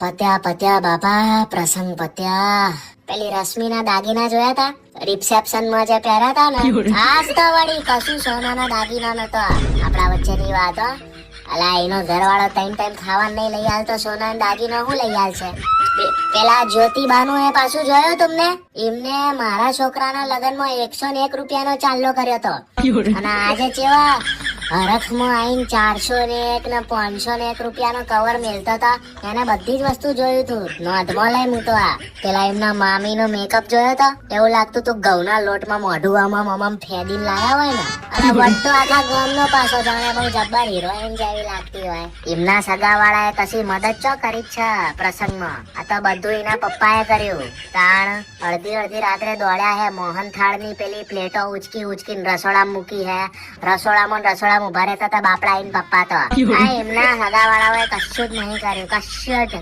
પત્યા પત્યા બાબા, પ્રસંગ પત્યા. પેલી રશ્મિના દાગીના જોયા તા રિસેપ્શન માં જે પહેર્યા તા ને, આજ તો વળી કશું સોનાના દાગીના નતો. આપણા વચ્ચેની વાત હો. અલા એનો ઘરવાળો ટાઈમ ખાવા નહીં લઈ આલતો, સોનાના દાગીના હું લઈ આલશે? પેલા જ્યોતિબાનું એ પાછું જોયું તમને? એમને મારા છોકરાના લગનમાં 101 રૂપિયાનો ચાલ્લો કર્યો તો, અને આજે કેવા હરખમાં આઈને 401 ને 501 રૂપિયાનો કવર મેલતો હતા. એને બધી જ વસ્તુ જોયું તું, નોંધમાં લઈ હું તો. આ પેલા એમના મામીનો મેકઅપ જોયો તો, એવું લાગતું તું ઘઉંના લોટમાં મોઢું આમ ફેદીને લાયા હોય ને. અને વટતો આખા ગામનો પાછો, જાણે બહુ જબ્બર હિરોઈન જેવી લાગતી હોય. એમના સગાવાળાએ કશી મદદ ચો કરી છે પ્રસંગમાં? આ તો બધું એના પપ્પાએ કર્યું. તાણ અડધી રાત્રે દોડ્યા હે, મોહન થાળની પેલી પ્લેટો ઉચકીને રસોડામાં મૂકી હે. રસોડામાં ઉભા રહેતા હતા બાપડા ઈન પપ્પા તો. આ એમના સગાવાળાઓએ કશું જ નહીં કર્યું, કશું જ.